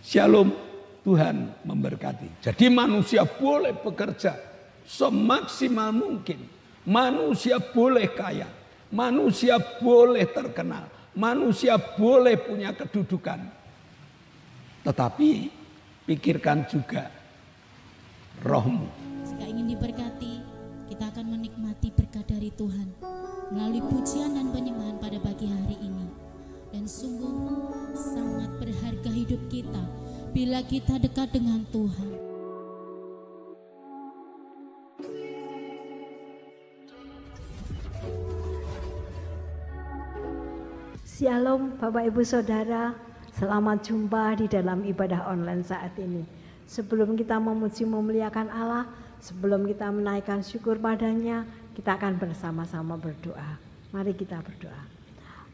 Shalom, Tuhan memberkati. Jadi manusia boleh bekerja semaksimal mungkin. Manusia boleh kaya. Manusia boleh terkenal. Manusia boleh punya kedudukan. Tetapi pikirkan juga rohmu. Jika ingin diberkati, kita akan menikmati berkat dari Tuhan melalui pujian dan penyembahan pada pagi hari ini. Dan sungguh sangat berharga hidup kita bila kita dekat dengan Tuhan. Shalom Bapak Ibu Saudara, selamat jumpa di dalam ibadah online saat ini. Sebelum kita memuji memuliakan Allah, sebelum kita menaikkan syukur padanya, kita akan bersama-sama berdoa. Mari kita berdoa.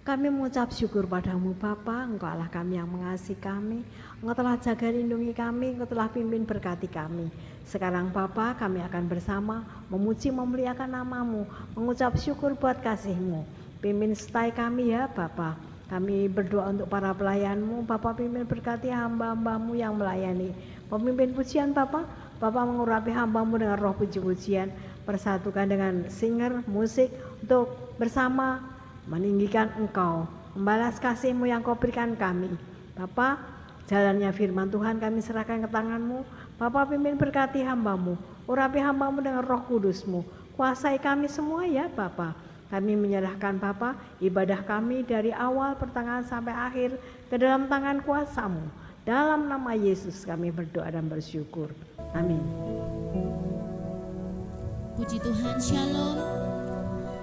Kami mengucap syukur padamu Bapa, Engkau Allah kami yang mengasihi kami, Engkau telah jaga lindungi kami, Engkau telah pimpin berkati kami. Sekarang Bapa, kami akan bersama memuji memuliakan namamu, mengucap syukur buat kasih-Mu. Pimpin setai kami ya Bapa. Kami berdoa untuk para pelayan-Mu, Bapa pimpin berkati hamba-hamba-Mu yang melayani. Pemimpin pujian Bapa, Bapa mengurapi hamba-Mu dengan roh puji-pujian, persatukan dengan singer, musik untuk bersama meninggikan Engkau, membalas kasih-Mu yang Kau berikan kami. Bapa, jalannya firman Tuhan kami serahkan ke tangan-Mu. Bapa pimpin berkati hamba-Mu, urapi hamba-Mu dengan roh kudus-Mu. Kuasai kami semua ya Bapa. Kami menyerahkan Bapa ibadah kami dari awal pertengahan sampai akhir ke dalam tangan kuasa-Mu. Dalam nama Yesus kami berdoa dan bersyukur. Amin. Puji Tuhan, shalom.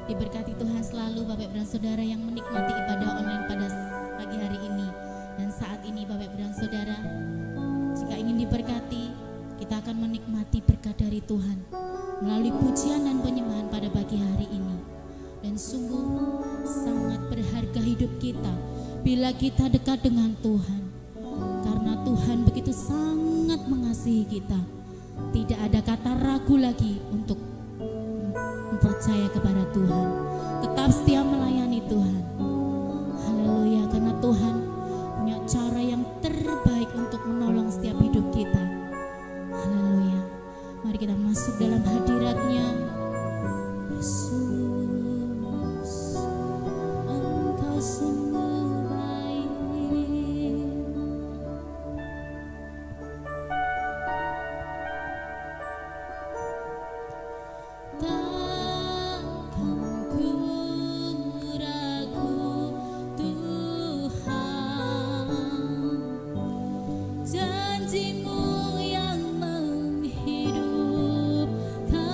Diberkati Tuhan selalu Bapak Ibu dan Saudara yang menikmati ibadah online pada pagi hari ini. Dan saat ini Bapak Ibu dan Saudara, jika ingin diberkati, kita akan menikmati berkat dari Tuhan melalui pujian dan penyembahan pada pagi hari ini. Dan sungguh sangat berharga hidup kita bila kita dekat dengan Tuhan. Karena Tuhan begitu sangat mengasihi kita. Tidak ada kata ragu lagi untuk percaya kepada Tuhan, tetap setia melayani Tuhan. Haleluya, karena Tuhan punya cara yang terbaik untuk menolong setiap hidup kita. Haleluya, mari kita masuk dalam hadirat-Nya. Yesus, Engkau sungguh baik. Janji-Mu yang menghidupkan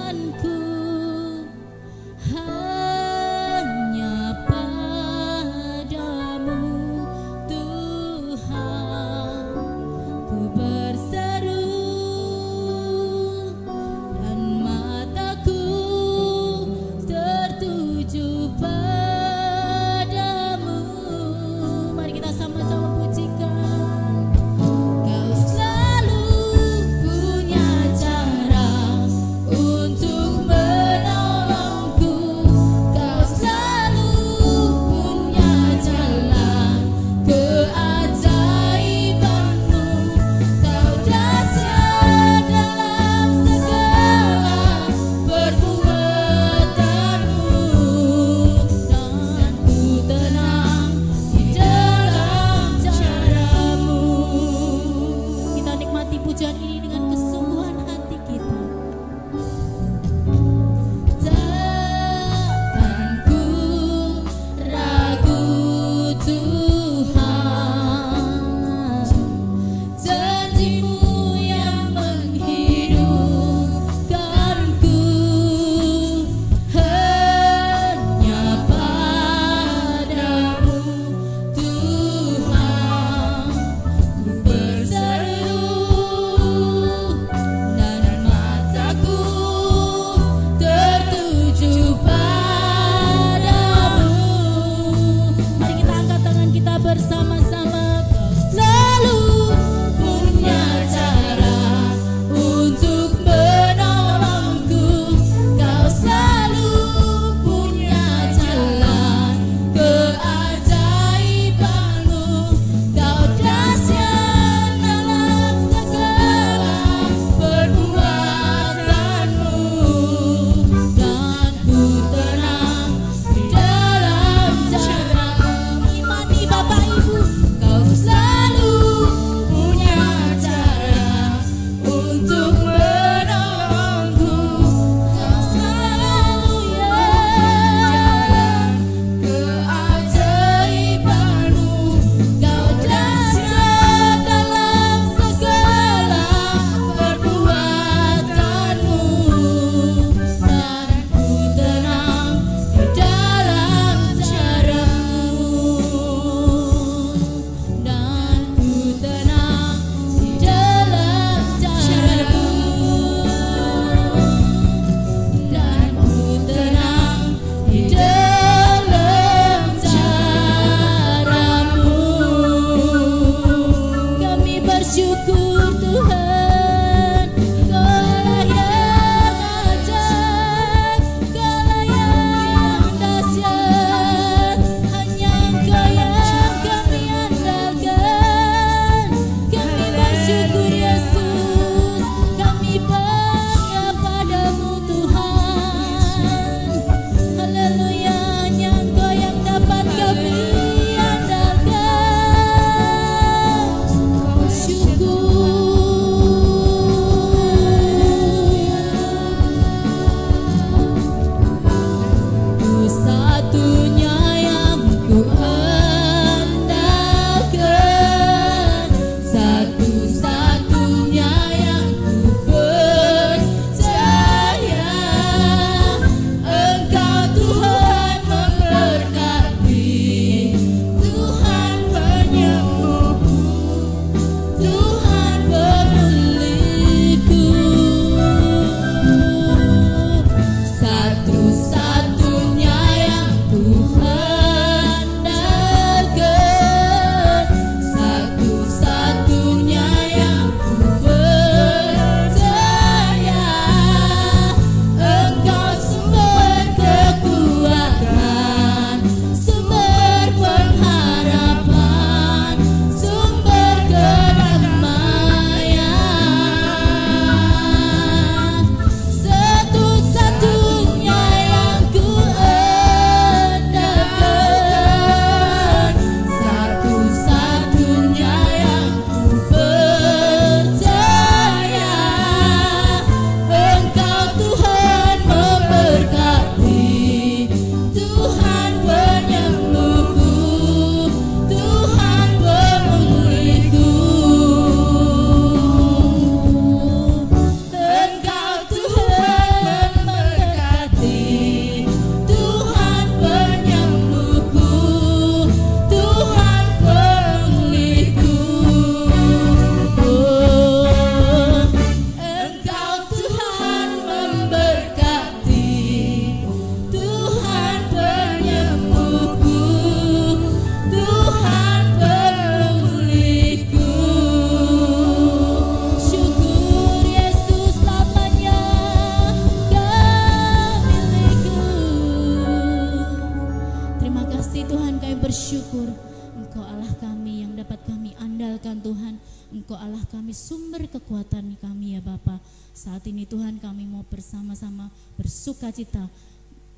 Engkau Allah kami, sumber kekuatan kami ya Bapa. Saat ini Tuhan kami mau bersama-sama bersuka cita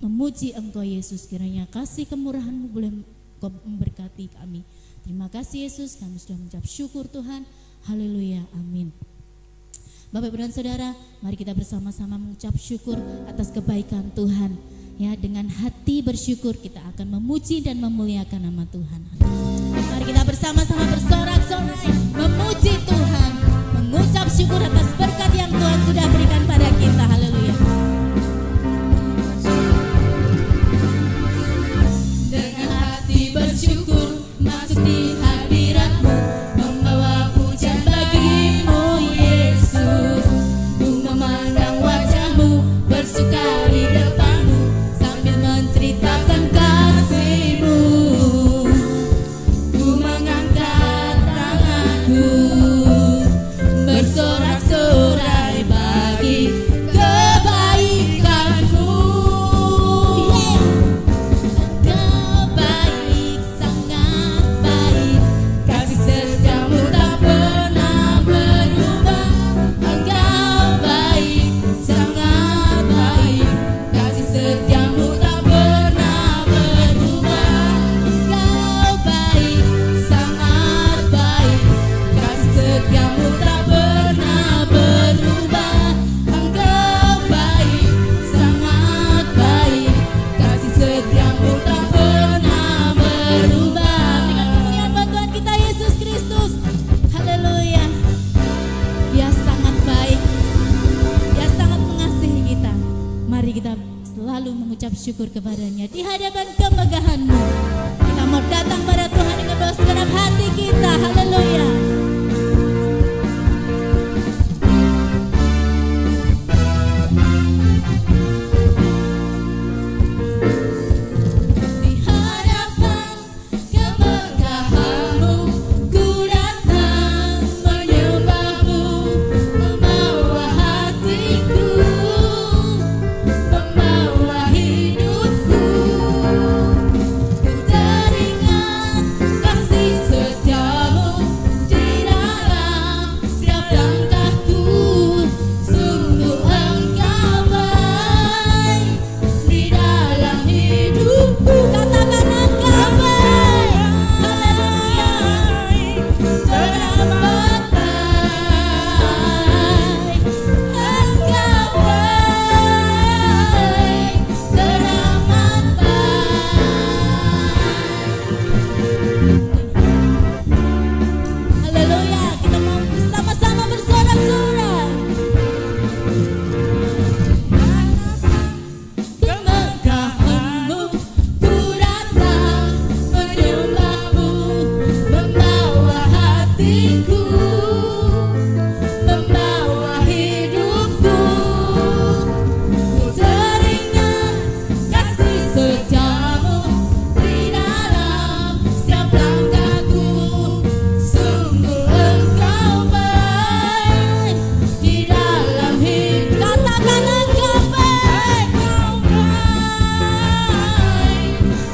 memuji Engkau Yesus. Kiranya kasih kemurahan-Mu boleh Engkau memberkati kami. Terima kasih Yesus, kami sudah mengucap syukur Tuhan. Haleluya, amin. Bapak Ibu dan Saudara, mari kita bersama-sama mengucap syukur atas kebaikan Tuhan. Ya, dengan hati bersyukur kita akan memuji dan memuliakan nama Tuhan. Mari kita bersama-sama bersorak-sorai memuji Tuhan, mengucap syukur atas berkat yang Tuhan sudah berikan pada kita. Haleluya. Dengan hati bersyukur masuk di hadirat-Mu, membawa pujian bagi-Mu Yesus. Ku memandang wajah-Mu, bersuka di depan-Mu, sambil menceritakan kasih-Mu. Ku mengangkat tanganku, bersorak-sorai bagi kebaikan-Mu. Engkau baik, sangat baik, kasih setiamu tak pernah berubah. Engkau baik, sangat baik, kasih setiamu tak pernah berubah. Engkau baik, sangat baik, kasih setiamu tak pernah berubah. Engkau baik, sangat baik, kasih setiamu tak pernah berubah. Dengan kemuliaan buat Tuhan kita Yesus Kristus. Haleluya. Dia sangat baik, Dia sangat mengasihi kita. Mari kita selalu mengucap syukur kepadanya di hadapan kemegahan-Mu. Kita mau datang pada Tuhan dengan doa segenap hati kita. Haleluya. Di hadapan kemegahan-Mu, ku datang menyembah-Mu, membawa hatiku, membawa hidupku. Ku teringat kasih setiamu di dalam setiap langkahku. Sungguh Engkau baik di dalam hidupku. Katakan Engkau baik. Haleluya. Teramat baik. Engkau baik. Teramat baik. Haleluya. Kita mau bersama-sama bersorak-sorai. Kemegahan-Mu, ku datang menyembah-Mu, membawa hatiku, membawa hidupku. Ku teringat kasih setiamu di dalam setiap langkahku. Sungguh Engkau baik di dalam hidup. Katakan Engkau baik.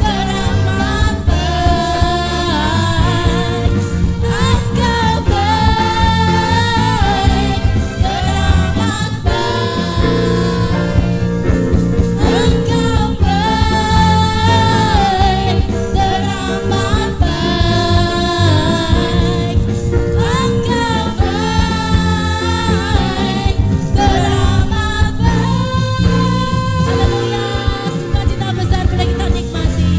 Teramat baik. Engkau baik. Teramat baik. Engkau baik. Teramat baik. Engkau baik. Teramat baik. Haleluya. Sukacita besar boleh kita nikmati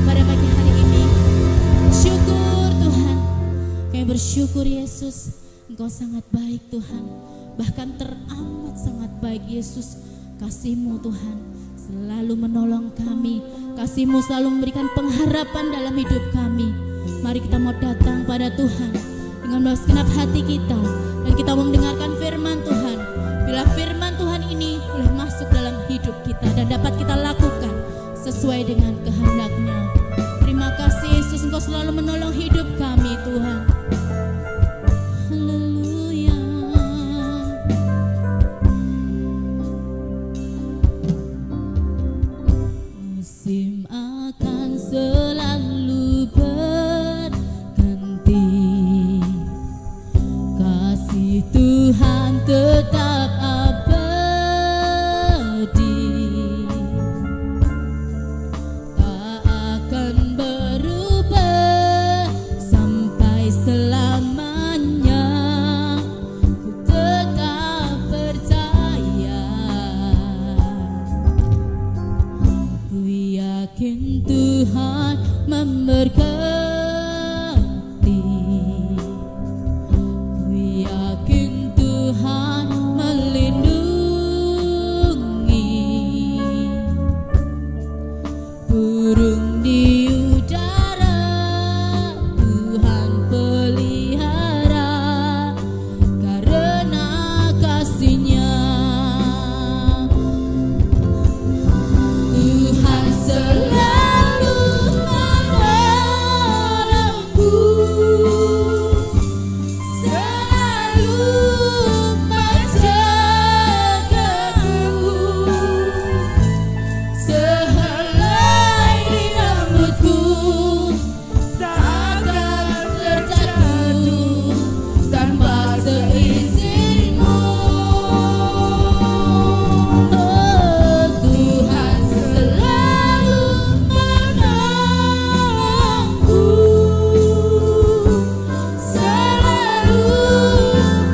pada pagi hari ini. Syukur Tuhan. Kami bersyukur Yesus, Engkau sangat baik Tuhan. Bahkan teramat sangat baik Yesus. Kasih-Mu Tuhan selalu menolong kami. Kasih-Mu selalu memberikan pengharapan dalam hidup kami. Mari kita mau datang pada Tuhan dengan segenap hati kita, dan kita mau mendengarkan firman Tuhan. Bila firman Tuhan ini boleh masuk dalam hidup kita dan dapat kita lakukan sesuai dengan kehendak-Nya. Terima kasih Yesus, Engkau selalu menolong hidup kami Tuhan. Haleluya. Musim akan selalu berganti. memberkati. Ku yakin Tuhan melindungi burung di udara, Tuhan pelihara karena kasih-Nya. Tuhan selalu menolongku, selalu menjagaku, sehelai di rambutku tak akan terjatuh tanpa seizinmu. Tuhan selalu menolongku, selalu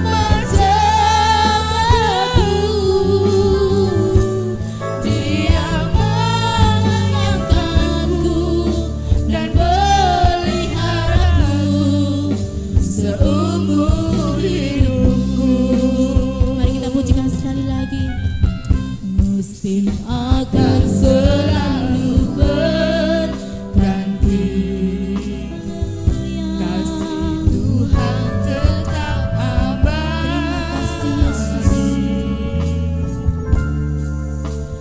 menjagaku, Dia mengenyangkanku dan peliharaku seumur hidupku. Mari kita pujikan sekali lagi. Musim akan selalu berganti, kasih Tuhan tetap abadi.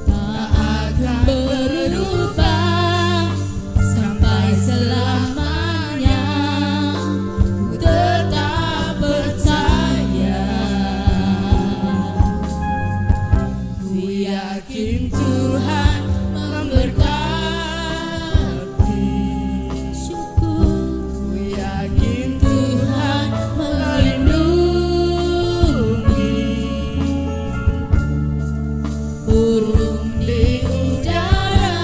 Tak akan berubah sampai selamanya. Ku tetap percaya, ku yakin Tuhan memberkati. Syukur, ku yakin Tuhan melindungi burung di udara,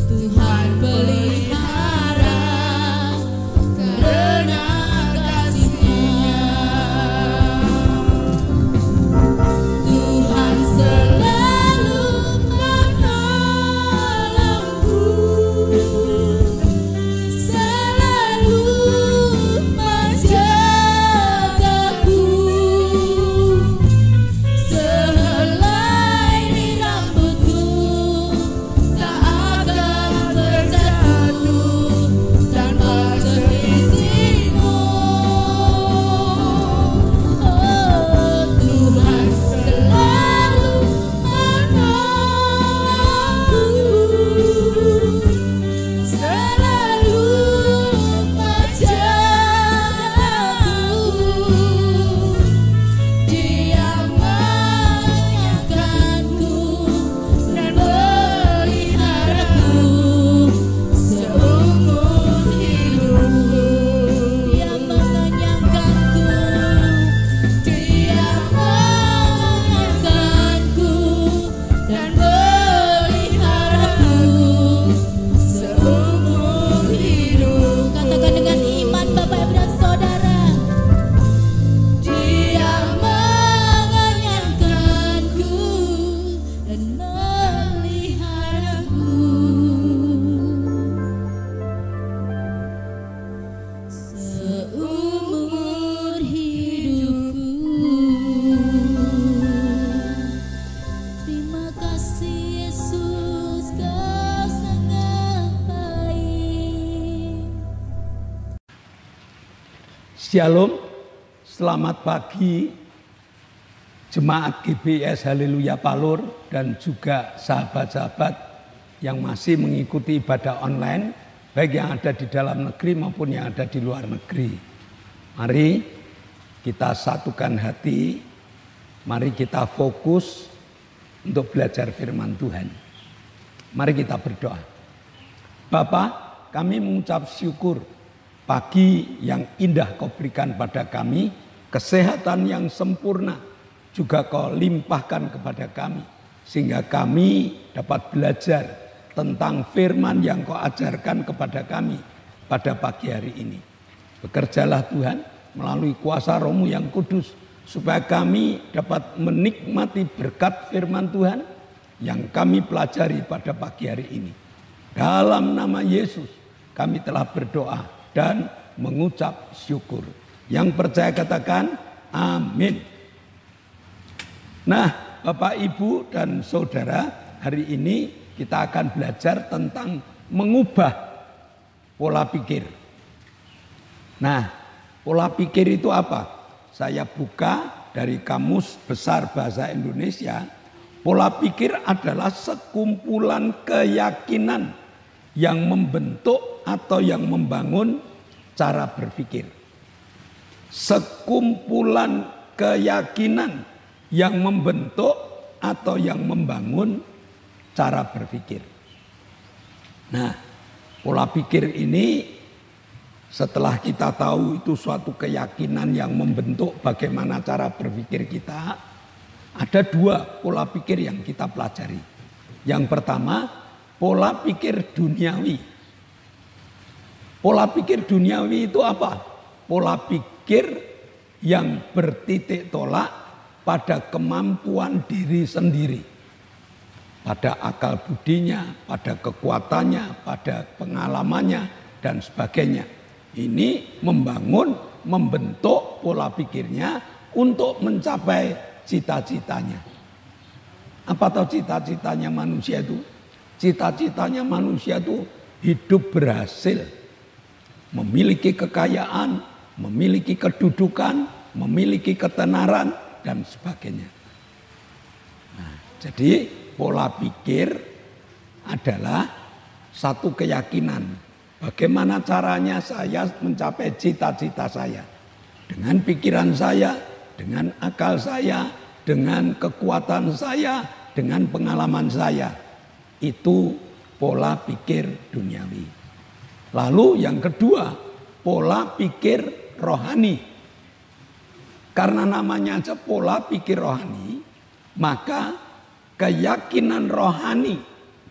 Tuhan pelihara karena kasih-Nya. Tuhan selalu menolongku, selalu menjagaku, sehelai di rambutku tak akan terjatuh tanpa seizinmu. Tuhan selalu menolongku, selalu menjagaku, Dia mengenyangkanku dan peliharaku seumur hidupku. Dia mengenyangkanku, Dia mengenyangkanku dan peliharaku seumur hidup. Katakan dengan iman Bapak Ibu dan Saudara. Dia mengenyangkanku dan meliharaku seumur hidupku. Terima kasih Yesus, Kau sangat baik. Shalom, selamat pagi jemaat GBS Haleluya Palur dan juga sahabat-sahabat yang masih mengikuti ibadah online, baik yang ada di dalam negeri maupun yang ada di luar negeri. Mari kita satukan hati, mari kita fokus untuk belajar firman Tuhan. Mari kita berdoa. Bapa, kami mengucap syukur pagi yang indah Kau berikan pada kami, kesehatan yang sempurna juga Kau limpahkan kepada kami, sehingga kami dapat belajar tentang firman yang Kau ajarkan kepada kami pada pagi hari ini. Bekerjalah Tuhan melalui kuasa Roh-Mu yang kudus, supaya kami dapat menikmati berkat firman Tuhan yang kami pelajari pada pagi hari ini. Dalam nama Yesus, kami telah berdoa dan mengucap syukur. Yang percaya katakan amin. Nah, Bapak, Ibu, dan Saudara, hari ini kita akan belajar tentang mengubah pola pikir. Nah, pola pikir itu apa? Saya buka dari Kamus Besar Bahasa Indonesia. Pola pikir adalah sekumpulan keyakinan yang membentuk atau yang membangun cara berpikir. Sekumpulan keyakinan yang membentuk atau yang membangun cara berpikir. Nah, pola pikir ini setelah kita tahu itu suatu keyakinan yang membentuk bagaimana cara berpikir kita, ada dua pola pikir yang kita pelajari. Yang pertama, pola pikir duniawi. Pola pikir duniawi itu apa? Pola pikir yang bertitik tolak pada kemampuan diri sendiri. Pada akal budinya, pada kekuatannya, pada pengalamannya, dan sebagainya. Ini membentuk pola pikirnya untuk mencapai cita-citanya. Apa tahu cita-citanya manusia itu? Cita-citanya manusia itu hidup berhasil. Memiliki kekayaan, memiliki kedudukan, memiliki ketenaran, dan sebagainya. Nah, jadi pola pikir adalah satu keyakinan. Bagaimana caranya saya mencapai cita-cita saya? Dengan pikiran saya, dengan akal saya, dengan kekuatan saya, dengan pengalaman saya. Itu pola pikir duniawi. Lalu yang kedua, pola pikir rohani. Karena namanya aja pola pikir rohani, maka keyakinan rohani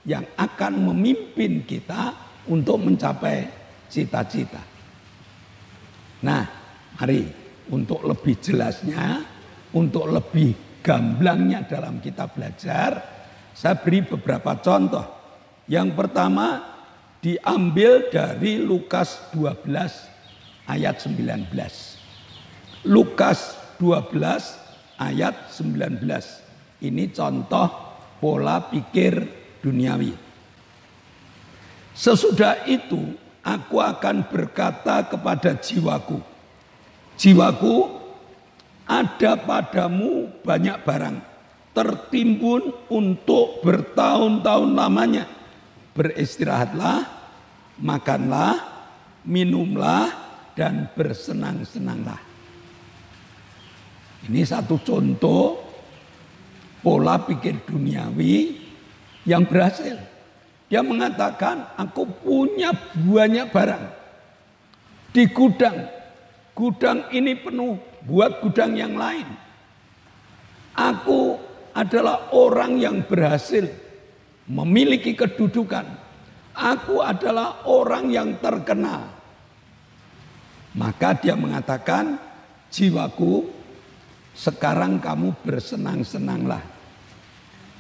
yang akan memimpin kita untuk mencapai cita-cita. Nah, mari untuk lebih jelasnya, untuk lebih gamblangnya dalam kita belajar, saya beri beberapa contoh. Yang pertama diambil dari Lukas 12 ayat 19. Lukas 12 ayat 19. Ini contoh pola pikir duniawi. Sesudah itu aku akan berkata kepada jiwaku, jiwaku, ada padamu banyak barang tertimbun untuk bertahun-tahun lamanya. Beristirahatlah, makanlah, minumlah, dan bersenang-senanglah. Ini satu contoh pola pikir duniawi yang berhasil. Dia mengatakan, aku punya banyak barang di gudang. Gudang ini penuh, buat gudang yang lain. Aku adalah orang yang berhasil memiliki kedudukan. Aku adalah orang yang terkenal. Maka dia mengatakan, jiwaku, sekarang kamu bersenang-senanglah.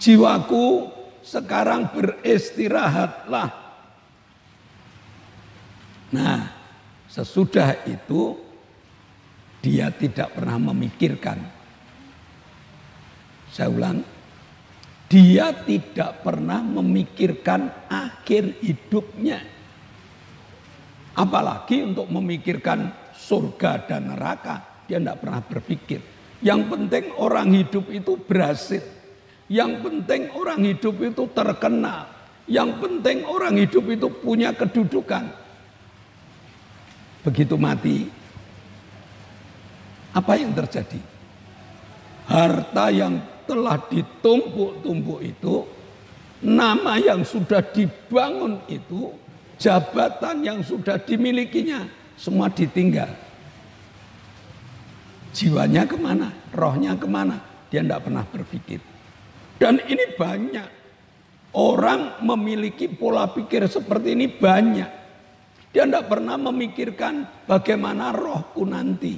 Jiwaku, sekarang beristirahatlah. Nah, sesudah itu dia tidak pernah memikirkan. Saya ulang, dia tidak pernah memikirkan akhir hidupnya. Apalagi untuk memikirkan surga dan neraka, dia tidak pernah berpikir. Yang penting orang hidup itu berhasil. Yang penting orang hidup itu terkenal. Yang penting orang hidup itu punya kedudukan. Begitu mati, apa yang terjadi? Harta yang telah ditumpuk-tumpuk itu, nama yang sudah dibangun itu, jabatan yang sudah dimilikinya, semua ditinggal. Jiwanya kemana? Rohnya kemana? Dia tidak pernah berpikir. Dan ini banyak. Orang memiliki pola pikir seperti ini banyak. Dia tidak pernah memikirkan bagaimana rohku nanti.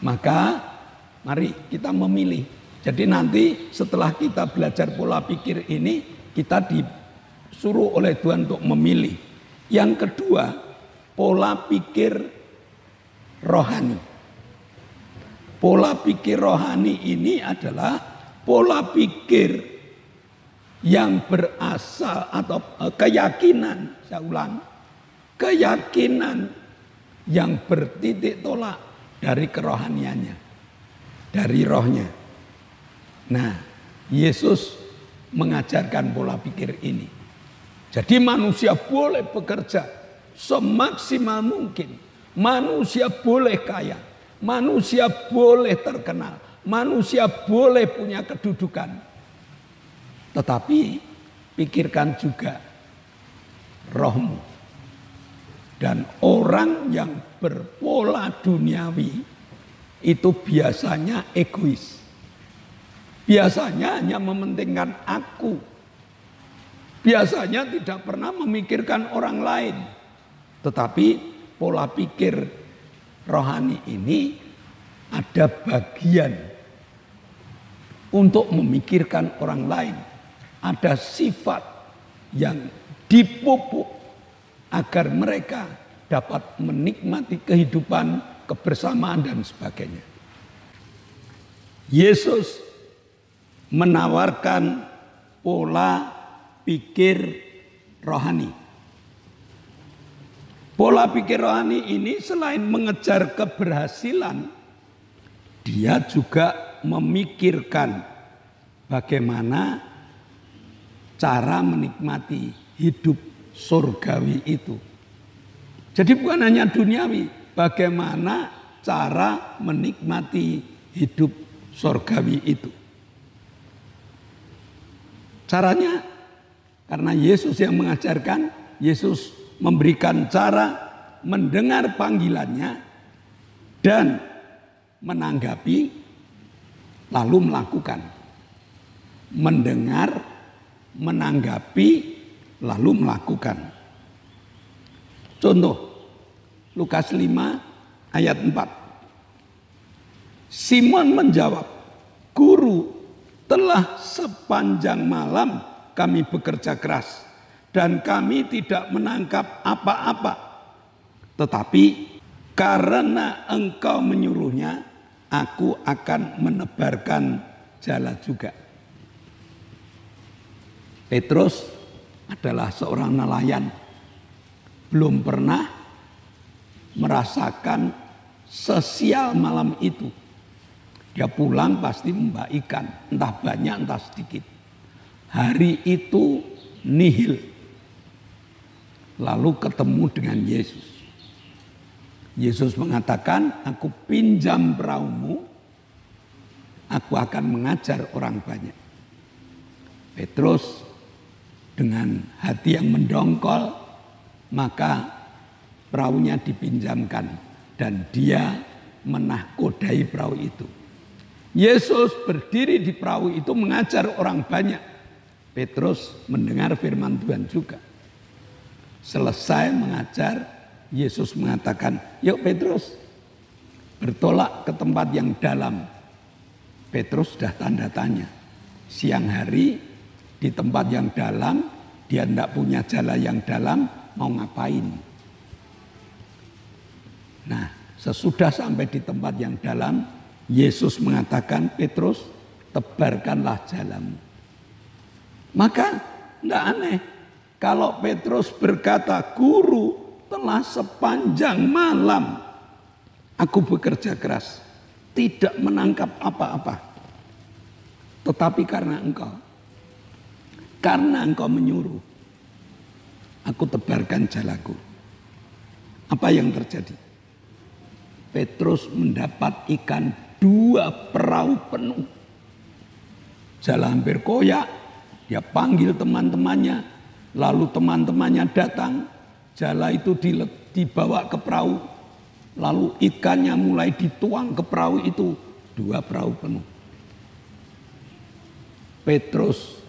Maka mari kita memilih. Jadi nanti setelah kita belajar pola pikir ini, kita disuruh oleh Tuhan untuk memilih. Yang kedua, pola pikir rohani. Pola pikir rohani ini adalah pola pikir yang berasal atau keyakinan, saya ulang, keyakinan yang bertitik tolak dari kerohaniannya, dari rohnya. Nah, Yesus mengajarkan pola pikir ini. Jadi manusia boleh bekerja semaksimal mungkin. Manusia boleh kaya. Manusia boleh terkenal. Manusia boleh punya kedudukan. Tetapi pikirkan juga rohmu. Dan orang yang berpola duniawi itu biasanya egois. Biasanya hanya mementingkan aku. Biasanya tidak pernah memikirkan orang lain. Tetapi pola pikir rohani ini ada bagian untuk memikirkan orang lain. Ada sifat yang dipupuk agar mereka dapat menikmati kehidupan, kebersamaan dan sebagainya. Yesus menawarkan pola pikir rohani. Pola pikir rohani ini selain mengejar keberhasilan, dia juga memikirkan bagaimana cara menikmati hidup surgawi itu. Jadi bukan hanya duniawi, bagaimana cara menikmati hidup surgawi itu. Caranya, karena Yesus yang mengajarkan, Yesus memberikan cara mendengar panggilannya dan menanggapi lalu melakukan. Mendengar, menanggapi, lalu melakukan. Contoh, Lukas 5 ayat 4. Simon menjawab, "Guru, telah sepanjang malam kami bekerja keras dan kami tidak menangkap apa-apa. Tetapi karena engkau menyuruhnya, aku akan menebarkan jala juga." Petrus adalah seorang nelayan. Belum pernah merasakan sesial malam itu. Dia pulang pasti membawa ikan, entah banyak entah sedikit. Hari itu nihil. Lalu ketemu dengan Yesus. Yesus mengatakan, "Aku pinjam perahumu, aku akan mengajar orang banyak." Petrus dengan hati yang mendongkol, maka perahunya dipinjamkan dan dia menahkodai perahu itu. Yesus berdiri di perahu itu mengajar orang banyak. Petrus mendengar firman Tuhan juga. Selesai mengajar, Yesus mengatakan, "Yuk Petrus, bertolak ke tempat yang dalam." Petrus sudah tanda tanya. Siang hari di tempat yang dalam, dia tidak punya jala yang dalam, mau ngapain? Nah, sesudah sampai di tempat yang dalam, Yesus mengatakan, "Petrus, tebarkanlah jalamu." Maka tidak aneh kalau Petrus berkata, "Guru, telah sepanjang malam aku bekerja keras, tidak menangkap apa-apa. Tetapi karena engkau menyuruh, aku tebarkan jalaku." Apa yang terjadi? Petrus mendapat ikan 2 perahu penuh. Jala hampir koyak. Dia panggil teman-temannya, lalu teman-temannya datang, jala itu dibawa ke perahu, lalu ikannya mulai dituang ke perahu itu, 2 perahu penuh. Petrus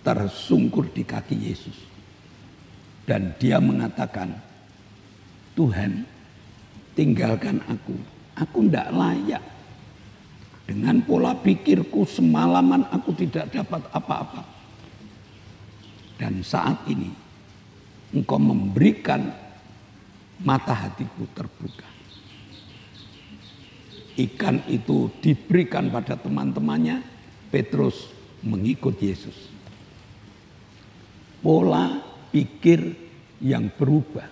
tersungkur di kaki Yesus. Dan dia mengatakan, "Tuhan, tinggalkan aku tidak layak. Dengan pola pikirku semalaman aku tidak dapat apa-apa. Dan saat ini engkau memberikan mata hatiku terbuka. Ikan itu diberikan pada teman-temannya, Petrus mengikut Yesus. Pola pikir yang berubah.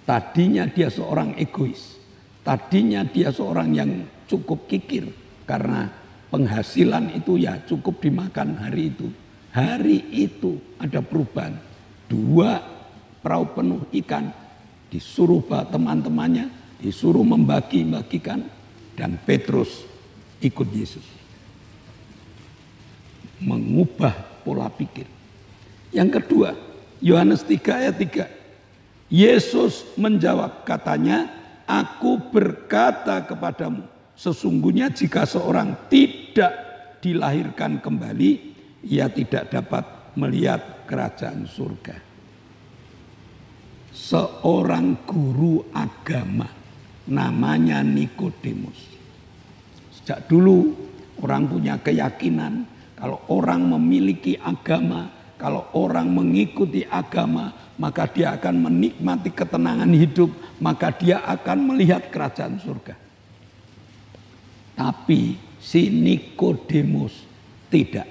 Tadinya dia seorang egois. Tadinya dia seorang yang cukup kikir. Karena penghasilan itu ya cukup dimakan hari itu. Hari itu ada perubahan. 2 perahu penuh ikan. Disuruh teman-temannya. Disuruh membagi-bagikan. Dan Petrus ikut Yesus. Mengubah pola pikir. Yang kedua, Yohanes 3 ayat 3. Yesus menjawab, katanya, aku berkata kepadamu, sesungguhnya jika seorang tidak dilahirkan kembali, ia tidak dapat melihat kerajaan surga. Seorang guru agama namanya Nikodemus. Sejak dulu orang punya keyakinan kalau orang memiliki agama, kalau orang mengikuti agama, maka dia akan menikmati ketenangan hidup, maka dia akan melihat kerajaan surga. Tapi si Nikodemus tidak.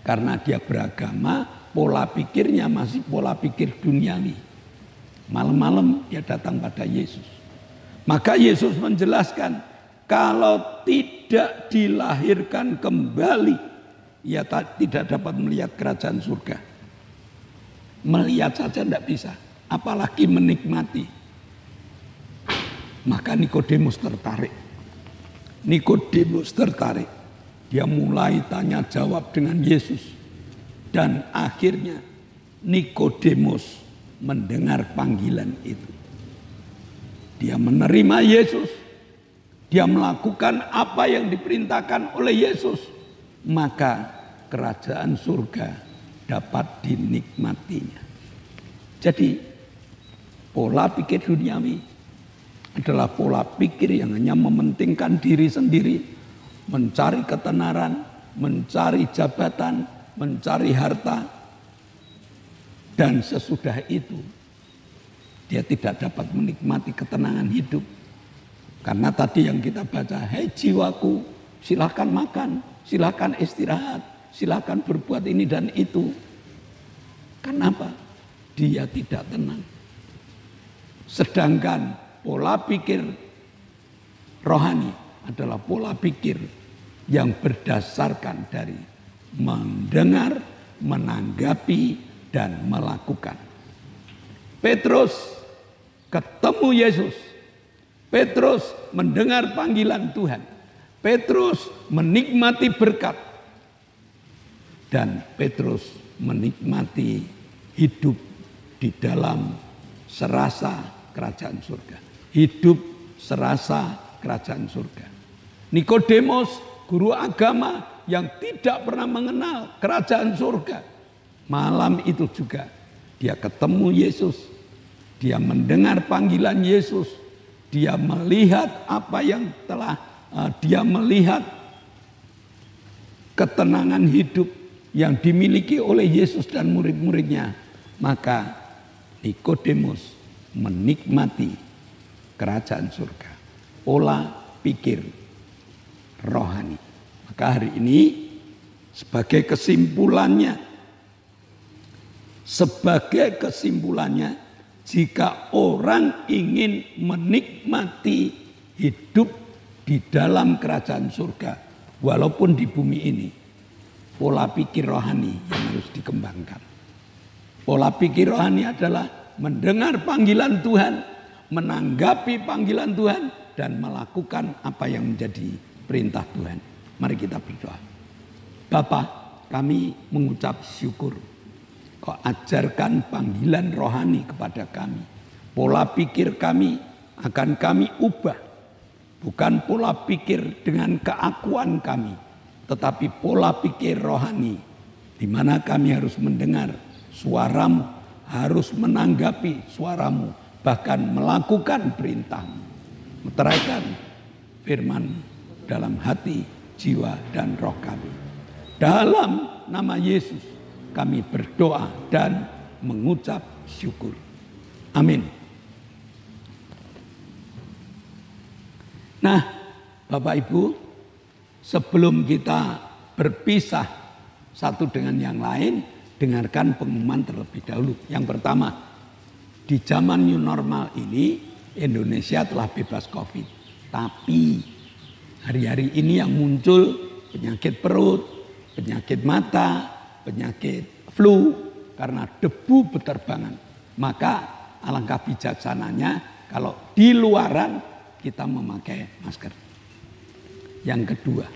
Karena dia beragama, pola pikirnya masih pola pikir duniawi. Malam-malam dia datang pada Yesus. Maka Yesus menjelaskan, kalau tidak dilahirkan kembali, ia tidak dapat melihat kerajaan surga. Melihat saja tidak bisa, apalagi menikmati. Maka Nikodemus tertarik. Dia mulai tanya jawab dengan Yesus. Dan akhirnya Nikodemus mendengar panggilan itu. Dia menerima Yesus. Dia melakukan apa yang diperintahkan oleh Yesus. Maka kerajaan surga dapat dinikmatinya. Jadi pola pikir duniawi adalah pola pikir yang hanya mementingkan diri sendiri. Mencari ketenaran, mencari jabatan, mencari harta. Dan sesudah itu dia tidak dapat menikmati ketenangan hidup. Karena tadi yang kita baca, hei jiwaku, silakan makan, silakan istirahat, silakan berbuat ini dan itu. Kenapa? Dia tidak tenang. Sedangkan pola pikir rohani adalah pola pikir yang berdasarkan dari mendengar, menanggapi, dan melakukan. Petrus ketemu Yesus. Petrus mendengar panggilan Tuhan. Petrus menikmati berkat. Dan Petrus menikmati hidup di dalam serasa kerajaan surga. Hidup serasa kerajaan surga. Nikodemus, guru agama yang tidak pernah mengenal kerajaan surga. Malam itu juga dia ketemu Yesus. Dia mendengar panggilan Yesus. Dia melihat apa yang telah dia melihat ketenangan hidup yang dimiliki oleh Yesus dan murid-muridnya. Maka Nikodemus menikmati kerajaan surga. Pola pikir rohani. Maka hari ini sebagai kesimpulannya, jika orang ingin menikmati hidup di dalam kerajaan surga, walaupun di bumi ini, pola pikir rohani yang harus dikembangkan. Pola pikir rohani adalah mendengar panggilan Tuhan, menanggapi panggilan Tuhan, dan melakukan apa yang menjadi perintah Tuhan. Mari kita berdoa. Bapa, kami mengucap syukur. Kau ajarkan panggilan rohani kepada kami. Pola pikir kami akan kami ubah. Bukan pola pikir dengan keakuan kami. Tetapi pola pikir rohani. Di mana kami harus mendengar suaramu. Harus menanggapi suaramu. Bahkan melakukan perintahmu. Meteraikan firman dalam hati, jiwa, dan roh kami. Dalam nama Yesus kami berdoa dan mengucap syukur. Amin. Nah, Bapak Ibu, sebelum kita berpisah satu dengan yang lain, dengarkan pengumuman terlebih dahulu. Yang pertama, di zaman new normal ini Indonesia telah bebas COVID. Tapi hari-hari ini yang muncul penyakit perut, penyakit mata, penyakit flu karena debu beterbangan. Maka alangkah bijaksananya kalau di luaran kita memakai masker. Yang kedua,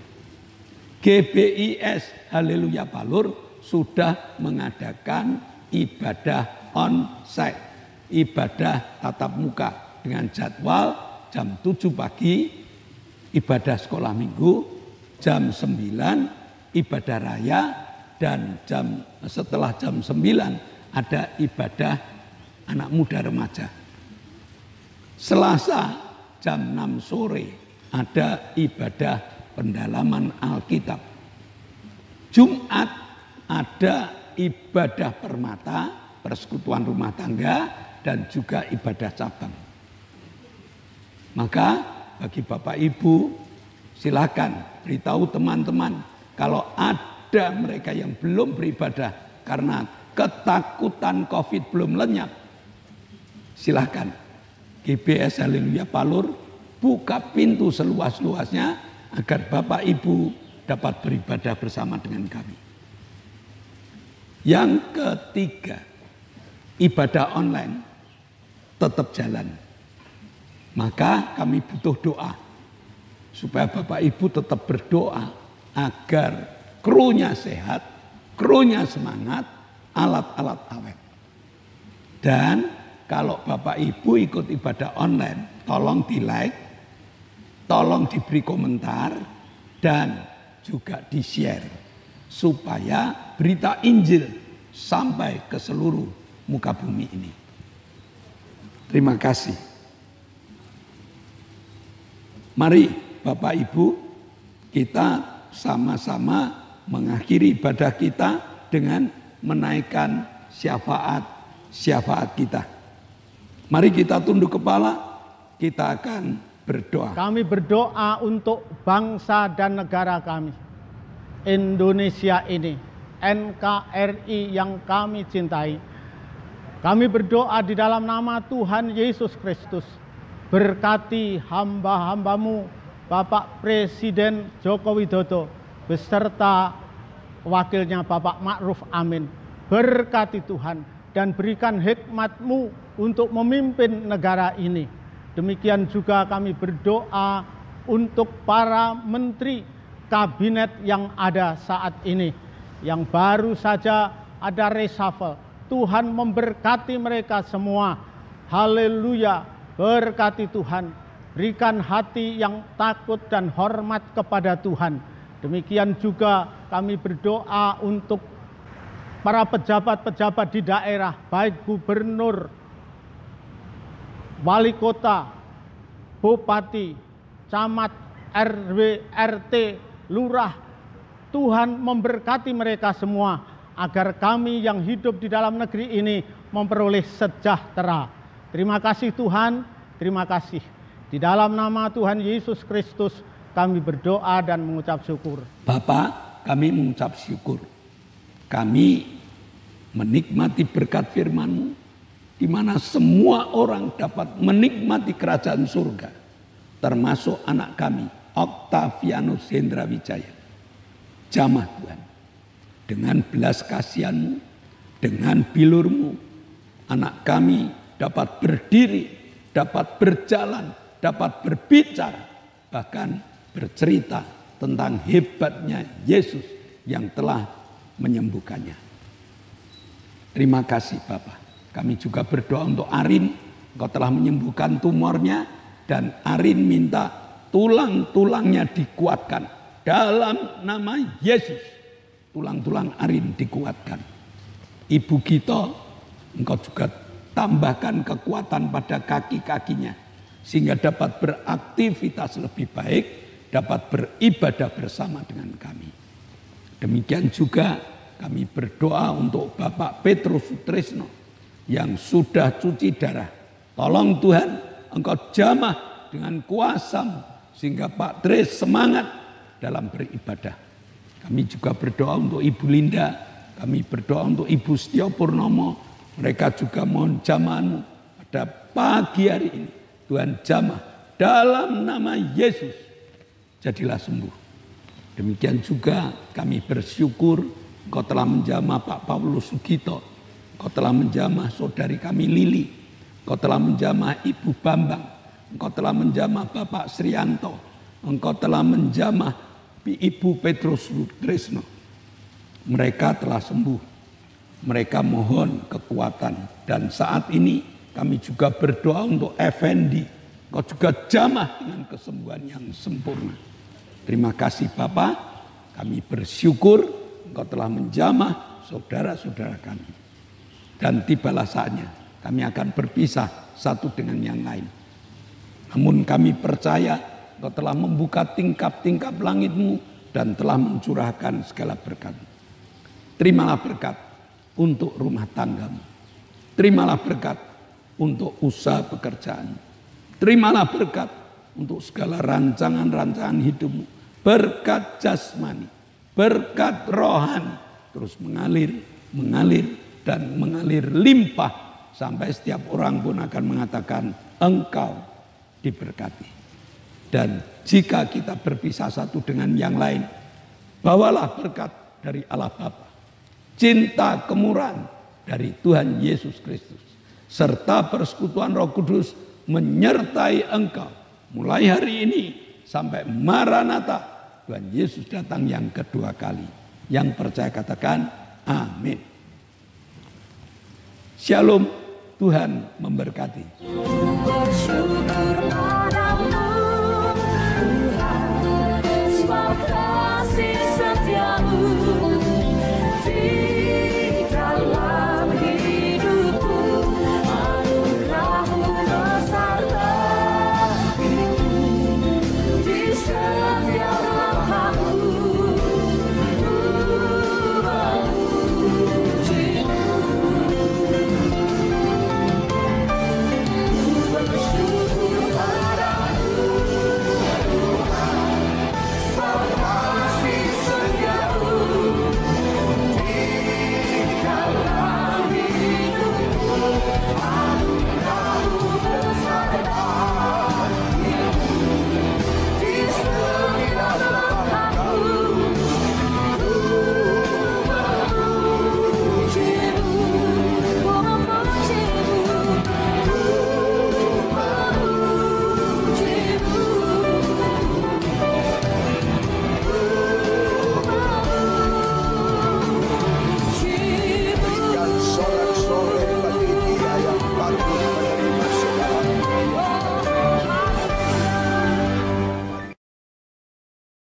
GBIS Haleluya Balur sudah mengadakan ibadah on-site, ibadah tatap muka dengan jadwal jam 7 pagi ibadah sekolah minggu, jam 9 ibadah raya, dan setelah jam 9 ada ibadah anak muda remaja. Selasa jam 6 sore ada ibadah pendalaman Alkitab. Jumat ada ibadah permata, persekutuan rumah tangga, dan juga ibadah cabang. Maka bagi Bapak Ibu, silakan beritahu teman-teman kalau ada mereka yang belum beribadah karena ketakutan COVID belum lenyap. Silakan GBS Haleluya Balur buka pintu seluas-luasnya agar Bapak Ibu dapat beribadah bersama dengan kami. Yang ketiga, ibadah online tetap jalan. Maka kami butuh doa supaya Bapak Ibu tetap berdoa agar krunya sehat, krunya semangat, alat-alat awet. Dan kalau Bapak Ibu ikut ibadah online, tolong di like, tolong diberi komentar, dan juga di share supaya berita Injil sampai ke seluruh muka bumi ini. Terima kasih. Mari Bapak Ibu, kita sama-sama mengakhiri ibadah kita dengan menaikkan syafaat kita. Mari kita tunduk kepala, kita akan berdoa. Kami berdoa untuk bangsa dan negara kami, Indonesia ini, NKRI yang kami cintai. Kami berdoa di dalam nama Tuhan Yesus Kristus. Berkati hamba-hambamu Bapak Presiden Joko Widodo beserta wakilnya Bapak Ma'ruf Amin. Berkati Tuhan dan berikan hikmat-Mu untuk memimpin negara ini. Demikian juga kami berdoa untuk para menteri kabinet yang ada saat ini, yang baru saja ada reshuffle. Tuhan memberkati mereka semua. Haleluya. Berkati Tuhan, berikan hati yang takut dan hormat kepada Tuhan. Demikian juga kami berdoa untuk para pejabat-pejabat di daerah, baik gubernur, wali kota, bupati, camat, RW, RT, lurah. Tuhan memberkati mereka semua agar kami yang hidup di dalam negeri ini memperoleh sejahtera. Terima kasih Tuhan, terima kasih. Di dalam nama Tuhan Yesus Kristus kami berdoa dan mengucap syukur. Bapa, kami mengucap syukur. Kami menikmati berkat firman-Mu, di mana semua orang dapat menikmati kerajaan surga, termasuk anak kami, Octavianus Hendra Wijaya. Jamah Tuhan, dengan belas kasihan-Mu, dengan bilur-Mu, anak kami dapat berdiri, dapat berjalan, dapat berbicara, bahkan bercerita tentang hebatnya Yesus yang telah menyembuhkannya. Terima kasih Bapa. Kami juga berdoa untuk Arin, Engkau telah menyembuhkan tumornya, dan Arin minta tulang-tulangnya dikuatkan. Dalam nama Yesus, tulang-tulang Arin dikuatkan. Ibu Gito, Engkau juga tambahkan kekuatan pada kaki-kakinya, sehingga dapat beraktivitas lebih baik, dapat beribadah bersama dengan kami. Demikian juga Kami berdoa untuk Bapak Petrus Sutrisno yang sudah cuci darah. Tolong Tuhan, Engkau jamah dengan kuasa-Mu sehingga Pak Tris semangat dalam beribadah. Kami juga berdoa untuk Ibu Linda, kami berdoa untuk Ibu Setio Purnomo. Mereka juga mohon jamah-Mu pada pagi hari ini. Tuhan jamah dalam nama Yesus, jadilah sembuh. Demikian juga kami bersyukur Engkau telah menjamah Pak Paulus Sugito, Engkau telah menjamah saudari kami Lili, Engkau telah menjamah Ibu Bambang, Engkau telah menjamah Bapak Srianto, Engkau telah menjamah Ibu Petrus Sutrisno. Mereka telah sembuh, mereka mohon kekuatan. Dan saat ini kami juga berdoa untuk Effendi, Engkau juga jamah dengan kesembuhan yang sempurna. Terima kasih Bapak, kami bersyukur Engkau telah menjamah saudara-saudara kami. Dan tibalah saatnya kami akan berpisah satu dengan yang lain. Namun kami percaya Engkau telah membuka tingkap-tingkap langit-Mu dan telah mencurahkan segala berkat. Terimalah berkat untuk rumah tanggamu. Terimalah berkat untuk usaha pekerjaan. Terimalah berkat untuk segala rancangan-rancangan hidupmu. Berkat jasmani, berkat rohani terus mengalir, dan mengalir limpah sampai setiap orang pun akan mengatakan engkau diberkati. Dan jika kita berpisah satu dengan yang lain, bawalah berkat dari Allah Bapa, cinta kemurahan dari Tuhan Yesus Kristus, serta persekutuan Roh Kudus menyertai engkau mulai hari ini sampai Maranatha, Tuhan Yesus datang yang kedua kali. Yang percaya katakan amin. Shalom, Tuhan memberkati. Bersyukur padamu Tuhan, sebab kasih setiamu.